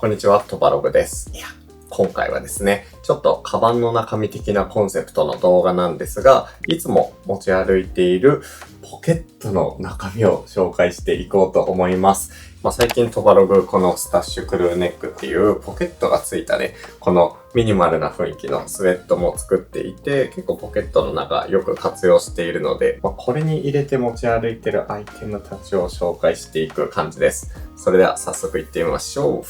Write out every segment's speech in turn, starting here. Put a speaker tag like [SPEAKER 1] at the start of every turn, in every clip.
[SPEAKER 1] こんにちは、トバログです。今回はですね、ちょっとカバンの中身的なコンセプトの動画なんですが、いつも持ち歩いているポケットの中身を紹介していこうと思います。最近トバログこのスタッシュクルーネックっていうポケットがついたね、このミニマルな雰囲気のスウェットも作っていて、結構ポケットの中よく活用しているので、これに入れて持ち歩いてるアイテムたちを紹介していく感じです。それでは早速行ってみましょう。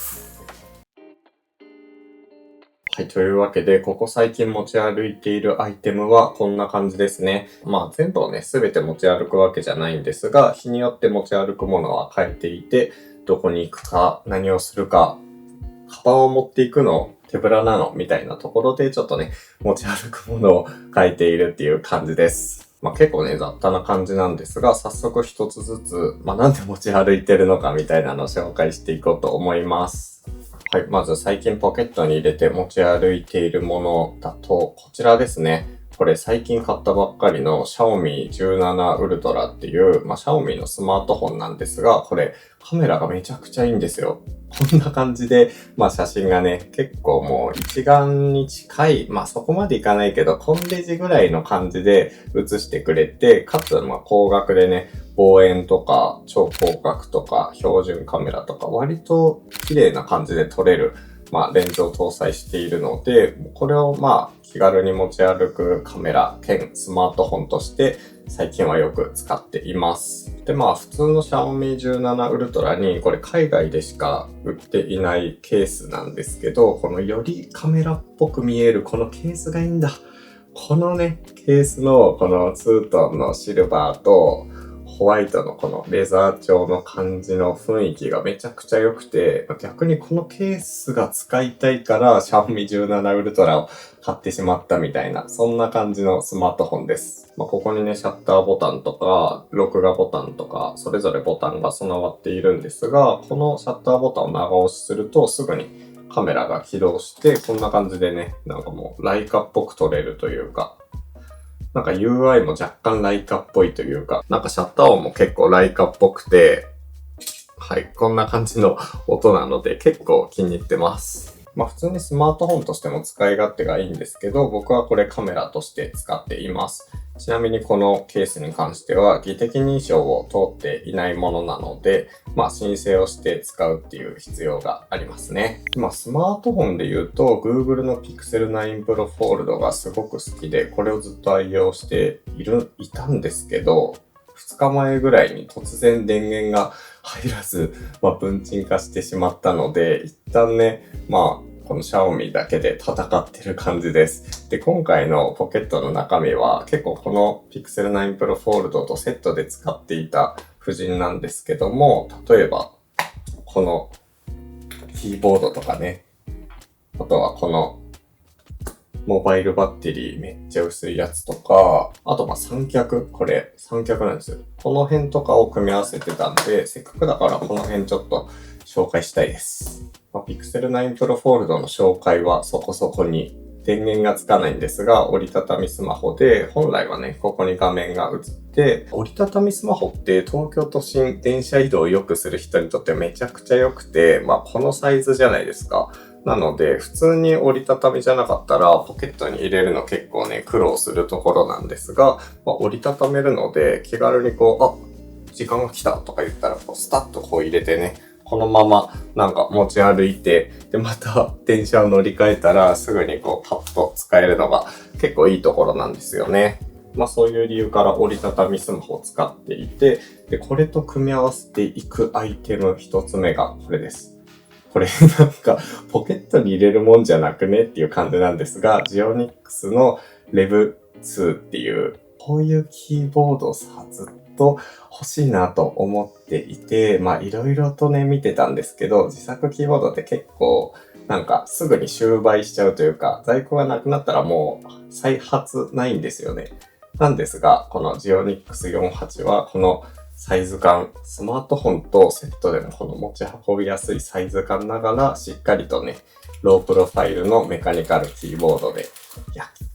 [SPEAKER 1] はい、というわけで、ここ最近持ち歩いているアイテムはこんな感じですね。全部をね、すべて持ち歩くわけじゃないんですが、日によって持ち歩くものは変えていて、どこに行くか、何をするか、カバンを持っていくの手ぶらなのみたいなところでちょっとね、持ち歩くものを変えているっていう感じです。結構ね、雑多な感じなんですが、早速一つずつ、なんで持ち歩いてるのかみたいなのを紹介していこうと思います。はい、まず最近ポケットに入れて持ち歩いているものだと、こちらですね。これ最近買ったばっかりの Xiaomi 17 Ultra っていう、Xiaomi のスマートフォンなんですが、これカメラがめちゃくちゃいいんですよ。こんな感じで、写真がね、結構もう一眼に近い、そこまでいかないけど、コンデジぐらいの感じで写してくれて、かつ、光学でね、望遠とか超広角とか標準カメラとか割と綺麗な感じで撮れる、レンズを搭載しているので、これを気軽に持ち歩くカメラ兼スマートフォンとして最近はよく使っています。で、普通の Xiaomi 17 Ultra にこれ海外でしか売っていないケースなんですけど、このよりカメラっぽく見えるこのケースがいいんだ。このね、ケースのこのツートンのシルバーとホワイトのこのレザー調の感じの雰囲気がめちゃくちゃ良くて、逆にこのケースが使いたいから Xiaomi 17 Ultra を買ってしまったみたいな、そんな感じのスマートフォンです。ここにね、シャッターボタンとか、録画ボタンとか、それぞれボタンが備わっているんですが、このシャッターボタンを長押しするとすぐにカメラが起動して、こんな感じでね、もうライカっぽく撮れるというか、UI も若干ライカっぽいというか、シャッター音も結構ライカっぽくて、はい、こんな感じの音なので結構気に入ってます。普通にスマートフォンとしても使い勝手がいいんですけど、僕はこれカメラとして使っています。ちなみにこのケースに関しては技的認証を通っていないものなので、申請をして使うっていう必要がありますね。スマートフォンで言うと Google の Pixel 9 Pro Fold がすごく好きで、これをずっと愛用していたんですけど、2日前ぐらいに突然電源が入らず、分鎮化してしまったので、一旦ね、この Xiaomi だけで戦ってる感じです。で、今回のポケットの中身は結構この Pixel 9 Pro Fold とセットで使っていた布陣なんですけども、例えばこのキーボードとかね、あとはこのモバイルバッテリーめっちゃ薄いやつとか、あと三脚、これ三脚なんですよ。この辺とかを組み合わせてたんで、せっかくだからこの辺ちょっと紹介したいです。Pixel 9 Pro Fold の紹介はそこそこに電源がつかないんですが、折りたたみスマホで、本来はね、ここに画面が映って、折りたたみスマホって東京都心電車移動を良くする人にとってめちゃくちゃ良くて、このサイズじゃないですか。なので、普通に折りたたみじゃなかったら、ポケットに入れるの結構ね、苦労するところなんですが、折りたためるので、気軽に時間が来たとか言ったら、スタッと入れてね、このまま持ち歩いて、で、また電車を乗り換えたらすぐにパッと使えるのが結構いいところなんですよね。そういう理由から折りたたみスマホを使っていて、で、これと組み合わせていくアイテム一つ目がこれです。これポケットに入れるもんじゃなくねっていう感じなんですが、ジオニックスの Rev2 っていう、こういうキーボードをずっと欲しいなと思っていて、いろいろとね見てたんですけど、自作キーボードって結構すぐに終売しちゃうというか、在庫がなくなったらもう再発ないんですよね。なんですが、このジオニックス48はこのサイズ感、スマートフォンとセットでもこの持ち運びやすいサイズ感ながら、しっかりとね、ロープロファイルのメカニカルキーボードで、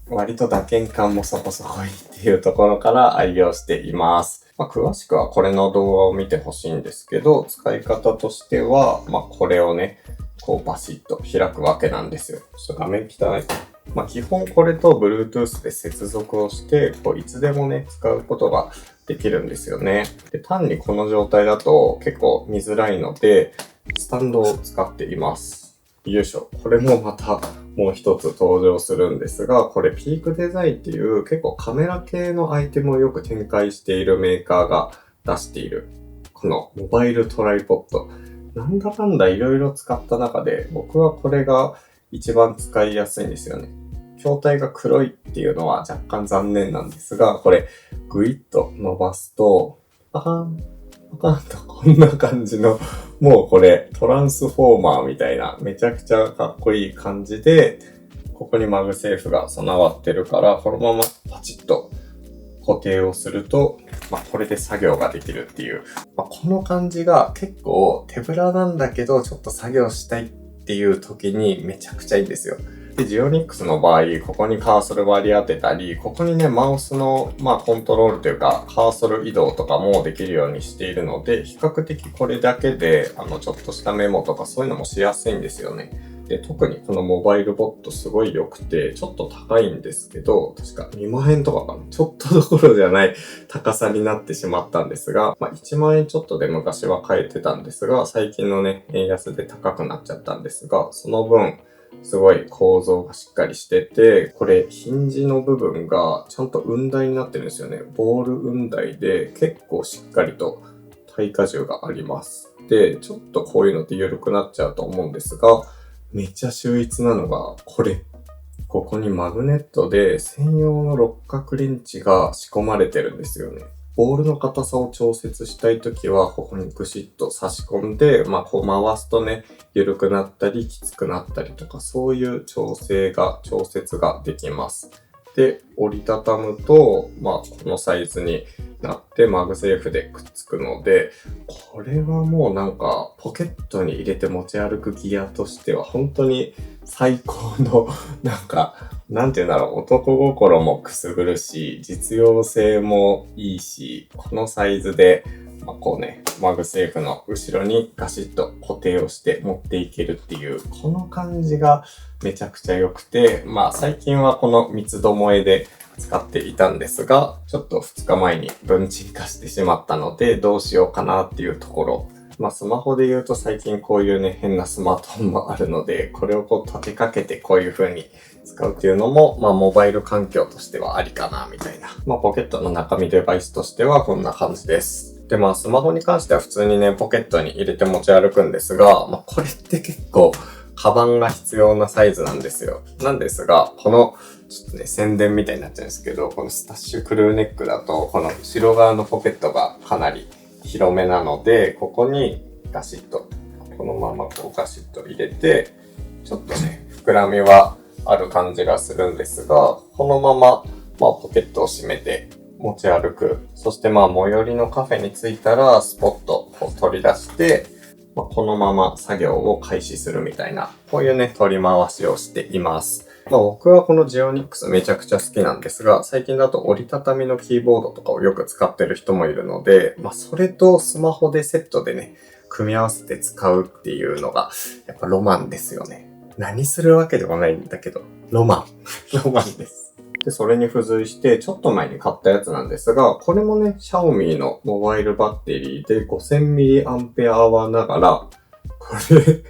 [SPEAKER 1] 割と打鍵感もそこそこいいっていうところから愛用しています。詳しくはこれの動画を見てほしいんですけど、使い方としては、これをね、こうバシッと開くわけなんですよ。ちょっと画面汚い。基本これと Bluetooth で接続をして、こういつでもね、使うことができるんですよね。で、単にこの状態だと結構見づらいので、スタンドを使っています。よいしょ。これもまたもう一つ登場するんですが、これピークデザインっていう結構カメラ系のアイテムをよく展開しているメーカーが出している、このモバイルトライポッド。なんだかんだいろいろ使った中で、僕はこれが一番使いやすいんですよね。筐体が黒いっていうのは若干残念なんですが、これグイッと伸ばすと、パカン、パカンとこんな感じの、もうこれトランスフォーマーみたいなめちゃくちゃかっこいい感じで、ここにマグセーフが備わってるから、このままパチッと固定をすると、これで作業ができるっていう。この感じが結構手ぶらなんだけど、ちょっと作業したいっていう時にめちゃくちゃいいんですよ。で、ジオニックスの場合、ここにカーソル割り当てたり、ここにね、マウスの、コントロールというか、カーソル移動とかもできるようにしているので、比較的これだけで、ちょっとしたメモとかそういうのもしやすいんですよね。で、特にこのモバイルボットすごい良くて、ちょっと高いんですけど、確か2万円とかかな。ちょっとどころじゃない高さになってしまったんですが、1万円ちょっとで昔は買えてたんですが、最近のね、円安で高くなっちゃったんですが、その分、すごい構造がしっかりしてて、これヒンジの部分がちゃんと雲台になってるんですよね。ボール雲台で結構しっかりと耐荷重があります。で、ちょっとこういうのって緩くなっちゃうと思うんですが、めっちゃ秀逸なのがこれ。ここにマグネットで専用の六角レンチが仕込まれてるんですよね。ボールの硬さを調節したいときは、ここにぐしっと差し込んで、こう回すとね、緩くなったり、きつくなったりとか、そういう調節ができます。で、折りたたむと、このサイズになってマグセーフでくっつくので、これはもうなんかポケットに入れて持ち歩くギアとしては本当に最高のなんていうんだろう、男心もくすぐるし、実用性もいいし、このサイズでこうね、マグセーフの後ろにガシッと固定をして持っていけるっていう、この感じがめちゃくちゃ良くて、最近はこの三つどもえで使っていたんですが、ちょっと2日前に分鎮化してしまったので、どうしようかなっていうところ。スマホで言うと最近こういうね、変なスマートフォンもあるので、これをこう立てかけてこういう風に使うっていうのも、モバイル環境としてはありかな、みたいな。ポケットの中身デバイスとしてはこんな感じです。で、スマホに関しては普通にね、ポケットに入れて持ち歩くんですが、これって結構、カバンが必要なサイズなんですよ。なんですが、この、ちょっとね、宣伝みたいになっちゃうんですけど、このスタッシュクルーネックだと、この後ろ側のポケットがかなり広めなので、ここにガシッと、このままこうガシッと入れて、ちょっとね、膨らみはある感じがするんですが、このまま、ポケットを閉めて持ち歩く。そして最寄りのカフェに着いたら、スポットを取り出して、このまま作業を開始するみたいな、こういうね、取り回しをしています。僕はこのジオニックスめちゃくちゃ好きなんですが、最近だと折りたたみのキーボードとかをよく使ってる人もいるので、それとスマホでセットでね、組み合わせて使うっていうのが、やっぱロマンですよね。何するわけでもないんだけど、ロマン。ロマンです。で、それに付随して、ちょっと前に買ったやつなんですが、これもね、シャオミのモバイルバッテリーで 5000mAh ながら、これ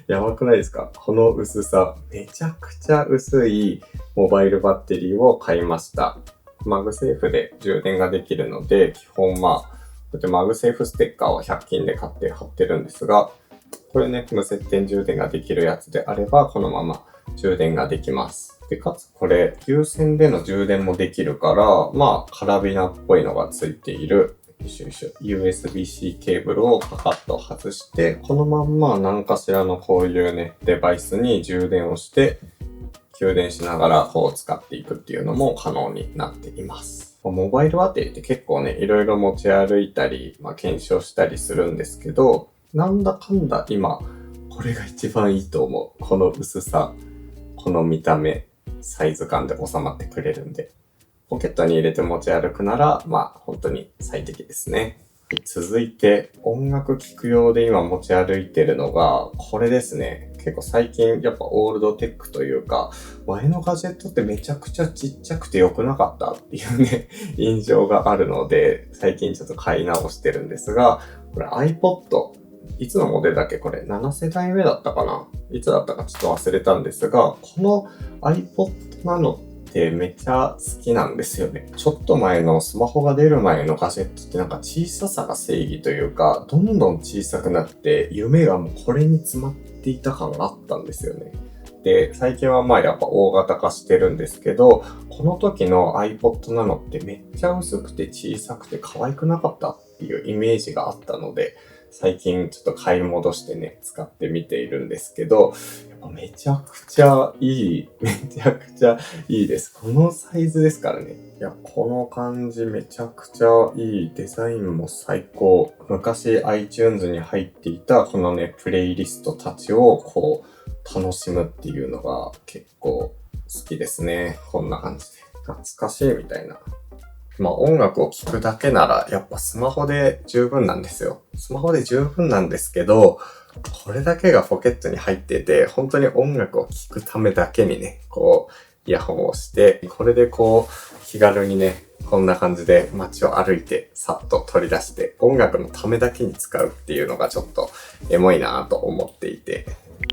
[SPEAKER 1] やばくないですか？この薄さ。めちゃくちゃ薄いモバイルバッテリーを買いました。マグセーフで充電ができるので、基本こうやってマグセーフステッカーを100均で買って貼ってるんですが、これね、無接点充電ができるやつであれば、このまま充電ができます。で、かつこれ、有線での充電もできるから、カラビナっぽいのがついている、USB-C ケーブルをパカッと外して、このまんま何かしらのこういうね、デバイスに充電をして、給電しながらこう使っていくっていうのも可能になっています。モバイルバッテリーって結構ね、いろいろ持ち歩いたり、検証したりするんですけど、なんだかんだ今、これが一番いいと思う。この薄さ、この見た目、サイズ感で収まってくれるんで。ポケットに入れて持ち歩くなら、本当に最適ですね。続いて、音楽聴く用で今持ち歩いてるのが、これですね。結構最近やっぱオールドテックというか、前のガジェットってめちゃくちゃちっちゃくて良くなかったっていうね、印象があるので、最近ちょっと買い直してるんですが、これ iPod、いつのモデルだっけこれ7世代目だったかないつだったかちょっと忘れたんですが、この iPod なのってめっちゃ好きなんですよね。ちょっと前のスマホが出る前のガジェットってなんか小ささが正義というか、どんどん小さくなって夢がもうこれに詰まっていた感があったんですよね。で、最近はまあやっぱ大型化してるんですけど、この時の iPod なのってめっちゃ薄くて小さくて可愛くなかったっていうイメージがあったので、最近ちょっと買い戻してね、使ってみているんですけど、やっぱめちゃくちゃいい、めちゃくちゃいいです。このサイズですからね。いや、この感じめちゃくちゃいい。デザインも最高。昔 iTunes に入っていたこのね、プレイリストたちをこう、楽しむっていうのが結構好きですね。こんな感じで。懐かしいみたいな。まあ音楽を聴くだけならやっぱスマホで十分なんですよ。スマホで十分なんですけど、これだけがポケットに入ってて、本当に音楽を聴くためだけにね、こう、イヤホンをして、これでこう、気軽にね、こんな感じで街を歩いて、さっと取り出して、音楽のためだけに使うっていうのがちょっとエモいなと思っていて。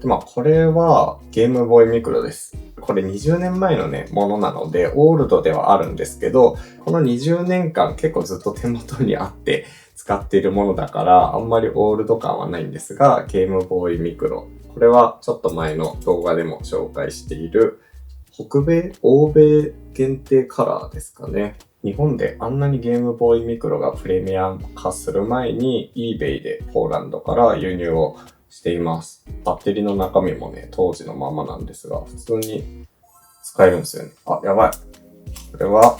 [SPEAKER 1] まあこれはゲームボーイミクロです。これ20年前のね、ものなので、オールドではあるんですけど、この20年間結構ずっと手元にあって使っているものだから、あんまりオールド感はないんですが、ゲームボーイミクロ。これはちょっと前の動画でも紹介している、北米、欧米限定カラーですかね。日本であんなにゲームボーイミクロがプレミアム化する前に eBay でポーランドから輸入をしています。バッテリーの中身もね、当時のままなんですが、普通に使えるんですよね。あ、やばい。これは、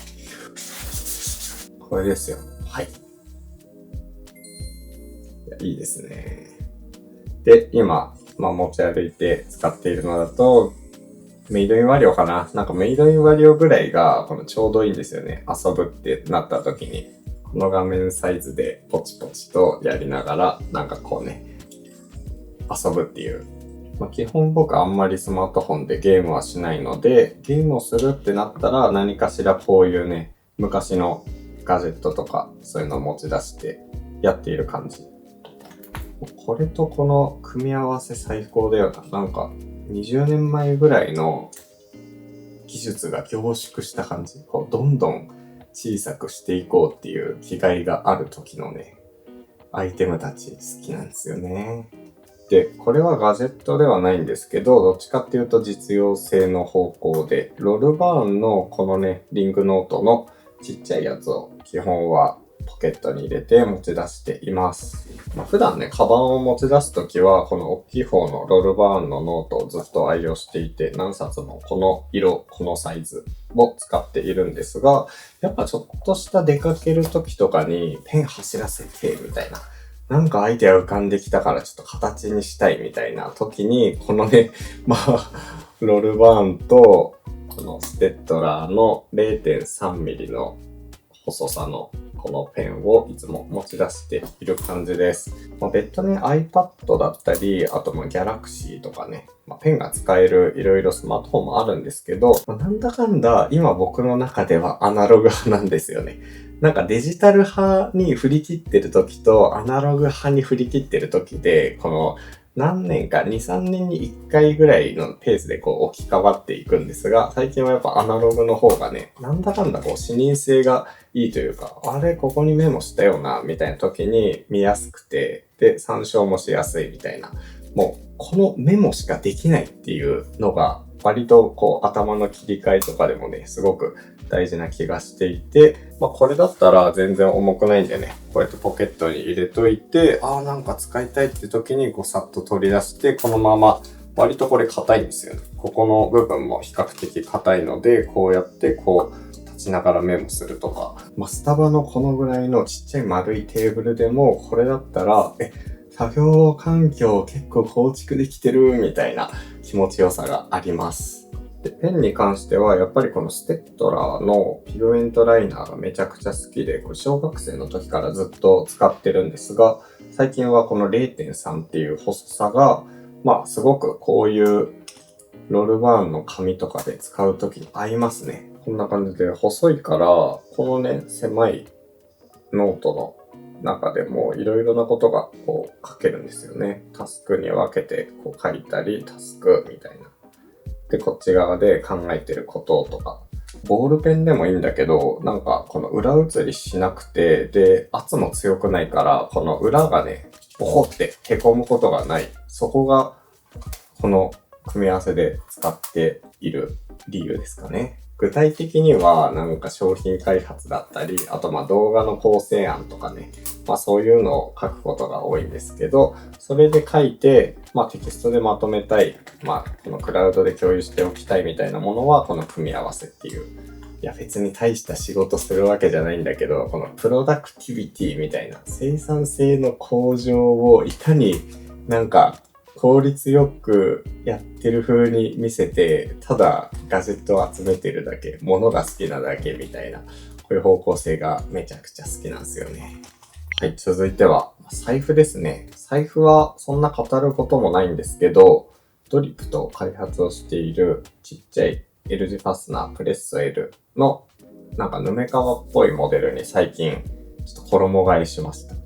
[SPEAKER 1] これですよ。はい。いいですね。で、今、持ち歩いて使っているのだと、メイドインワリオかななんかメイドインワリオぐらいが、ちょうどいいんですよね。遊ぶってなった時に。この画面サイズでポチポチとやりながら、なんかこうね、遊ぶっていう。基本僕あんまりスマートフォンでゲームはしないので、ゲームをするってなったら何かしらこういうね、昔のガジェットとかそういうのを持ち出してやっている感じ。これとこの組み合わせ最高だよな。なんか20年前ぐらいの技術が凝縮した感じ。こうどんどん小さくしていこうっていう気概がある時のね、アイテムたち好きなんですよね。で、これはガジェットではないんですけど、どっちかっていうと実用性の方向で、ロルバーンのこのね、リングノートのちっちゃいやつを基本はポケットに入れて持ち出しています。普段ね、カバンを持ち出すときは、この大きい方のロルバーンのノートをずっと愛用していて、何冊もこの色、このサイズを使っているんですが、やっぱちょっとした出かけるときとかにペン走らせて、みたいな。なんかアイデア浮かんできたからちょっと形にしたいみたいな時に、このね、ロルバーンと、このステッドラーの 0.3mm の細さのこのペンをいつも持ち出している感じです。別途ね、iPad だったり、あとGalaxy とかね、ペンが使えるいろいろスマートフォンもあるんですけど、なんだかんだ今僕の中ではアナログ派なんですよね。なんかデジタル派に振り切ってる時とアナログ派に振り切ってる時で、この何年か、2、3年に1回ぐらいのペースでこう置き換わっていくんですが、最近はやっぱアナログの方がね、なんだかんだこう視認性がいいというか、あれここにメモしたよな、みたいな時に見やすくて、で、参照もしやすいみたいな。もう、このメモしかできないっていうのが、割とこう頭の切り替えとかでもね、すごく大事な気がしていて、これだったら全然重くないんでね、こうやってポケットに入れといて、なんか使いたいって時にさっと取り出して、このまま、割とこれ硬いんですよね。ここの部分も比較的硬いので、こうやって立ちながらメモするとか、スタバのこのぐらいのちっちゃい丸いテーブルでも、これだったら、作業環境結構構築できてるみたいな気持ちよさがあります。で、ペンに関しては、やっぱりこのステッドラーのピグメントライナーがめちゃくちゃ好きで、これ小学生の時からずっと使ってるんですが、最近はこの 0.3 っていう細さが、すごくこういうロールバーンの紙とかで使う時に合いますね。こんな感じで細いから、このね、狭いノートの中でもいろいろなことがこう書けるんですよね。タスクに分けてこう書いたり、タスクみたいな。で、こっち側で考えてることとか。ボールペンでもいいんだけど、なんかこの裏写りしなくて、で、圧も強くないから、この裏がね、ボコって凹むことがない。そこが、この組み合わせで使っている理由ですかね。具体的にはなんか商品開発だったり、あと動画の構成案とかね、そういうのを書くことが多いんですけど、それで書いて、テキストでまとめたい、このクラウドで共有しておきたいみたいなものはこの組み合わせっていう。いや別に大した仕事するわけじゃないんだけど、このプロダクティビティみたいな生産性の向上をいかになんか効率よくやってる風に見せて、ただガジェットを集めてるだけ、物が好きなだけみたいな、こういう方向性がめちゃくちゃ好きなんですよね。はい、続いては財布ですね。財布はそんな語ることもないんですけど、ドリプと開発をしているちっちゃい L 字ファスナープレッソ L のなんかヌメ革っぽいモデルに最近ちょっと衣替えしました。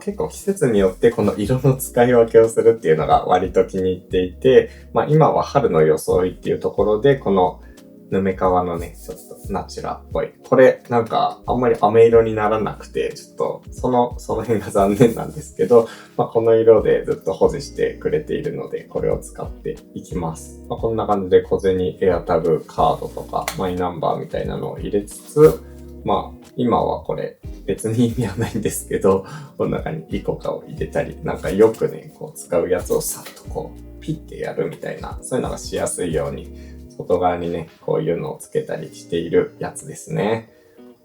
[SPEAKER 1] 結構季節によってこの色の使い分けをするっていうのが割と気に入っていて、今は春の装いっていうところで、このヌメ革のね、ちょっとナチュラっぽい。これなんかあんまり飴色にならなくて、ちょっとその辺が残念なんですけど、この色でずっと保持してくれているので、これを使っていきます。こんな感じで小銭、エアタグ、カードとかマイナンバーみたいなのを入れつつ、今はこれ別に意味はないんですけど、この中にイコカを入れたり、なんかよくね、こう使うやつをさっとこうピッてやるみたいな、そういうのがしやすいように、外側にね、こういうのをつけたりしているやつですね。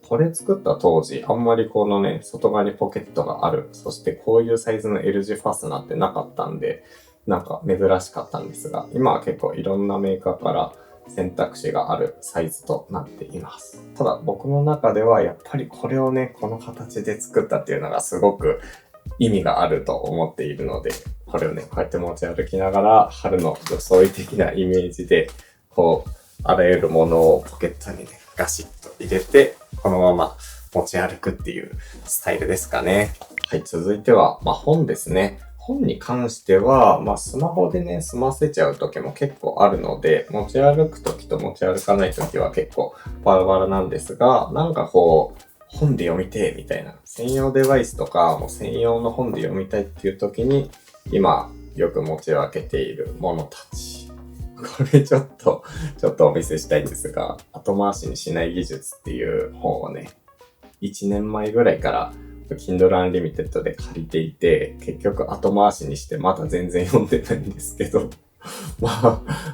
[SPEAKER 1] これ作った当時、あんまりこのね、外側にポケットがある、そしてこういうサイズの L 字ファスナーってなかったんで、なんか珍しかったんですが、今は結構いろんなメーカーから選択肢があるサイズとなっています。ただ僕の中ではやっぱりこれをね、この形で作ったっていうのがすごく意味があると思っているので、これをね、こうやって持ち歩きながら春の装い的なイメージで、こう、あらゆるものをポケットにね、ガシッと入れて、このまま持ち歩くっていうスタイルですかね。はい、続いては、本ですね。本に関しては、スマホでね、済ませちゃう時も結構あるので、持ち歩く時と持ち歩かない時は結構バラバラなんですが、なんかこう、本で読みてみたいな、専用デバイスとか、もう専用の本で読みたいっていう時に、今よく持ち分けているものたち。これちょっとお見せしたいんですが、後回しにしない技術っていう本をね、1年前ぐらいから Kindle Unlimited で借りていて、結局後回しにしてまだ全然読んでないんですけど、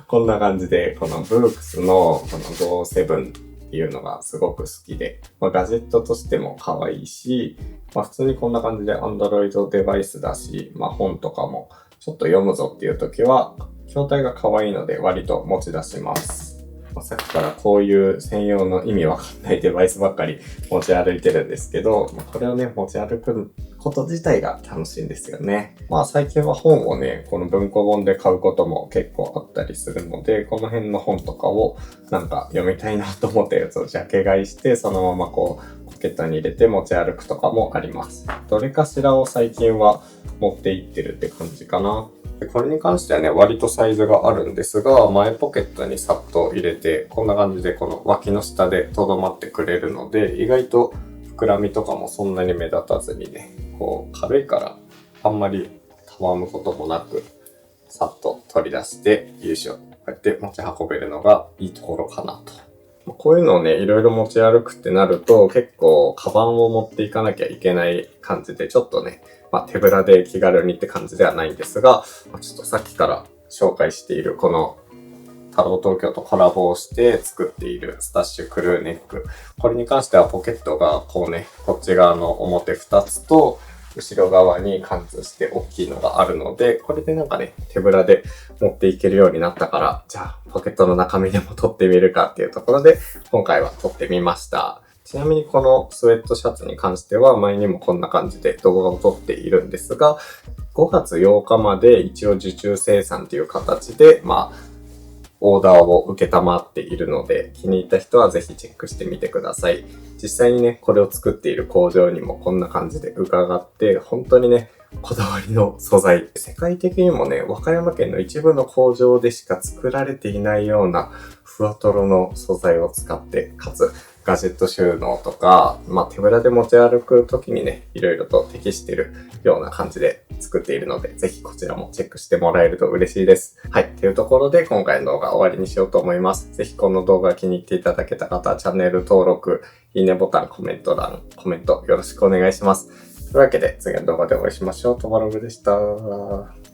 [SPEAKER 1] こんな感じで、このブークスのこの Go7 っていうのがすごく好きで、ガジェットとしても可愛いし、普通にこんな感じで Android デバイスだし、本とかもちょっと読むぞっていう時は、筐体が可愛いので割と持ち出します。さっきからこういう専用の意味わかんないデバイスばっかり持ち歩いてるんですけど、これをね、持ち歩くこと自体が楽しいんですよね。最近は本をね、この文庫本で買うことも結構あったりするので、この辺の本とかをなんか読みたいなと思ったやつをジャケ買いして、そのままこう、ポケットに入れて持ち歩くとかもあります。どれかしらを最近は持っていってるって感じかな。これに関してはね、割とサイズがあるんですが、前ポケットにさっと入れて、こんな感じでこの脇の下で留まってくれるので、意外と膨らみとかもそんなに目立たずにね、こう軽いからあんまりたわむこともなく、さっと取り出して、よいしょ、こうやって持ち運べるのがいいところかなと。こういうのをね、いろいろ持ち歩くってなると、結構カバンを持っていかなきゃいけない感じで、ちょっとね、手ぶらで気軽にって感じではないんですが、ちょっとさっきから紹介しているこの太郎東京とコラボをして作っているスタッシュクルーネック。これに関してはポケットがこうね、こっち側の表2つと、後ろ側に貫通して大きいのがあるので、これでなんかね、手ぶらで持っていけるようになったから、じゃあポケットの中身でも撮ってみるかっていうところで、今回は撮ってみました。ちなみにこのスウェットシャツに関しては前にもこんな感じで動画を撮っているんですが、5月8日まで一応受注生産という形で、オーダーを受けたまっているので、気に入った人はぜひチェックしてみてください。実際にね、これを作っている工場にもこんな感じで伺って、本当にね、こだわりの素材。世界的にもね、和歌山県の一部の工場でしか作られていないようなふわとろの素材を使って、かつガジェット収納とか、手ぶらで持ち歩く時にね、いろいろと適しているような感じで作っているので、ぜひこちらもチェックしてもらえると嬉しいです。はい。というところで今回の動画終わりにしようと思います。ぜひこの動画気に入っていただけた方はチャンネル登録、いいねボタン、コメント欄、コメントよろしくお願いします。というわけで次の動画でお会いしましょう。トマログでした。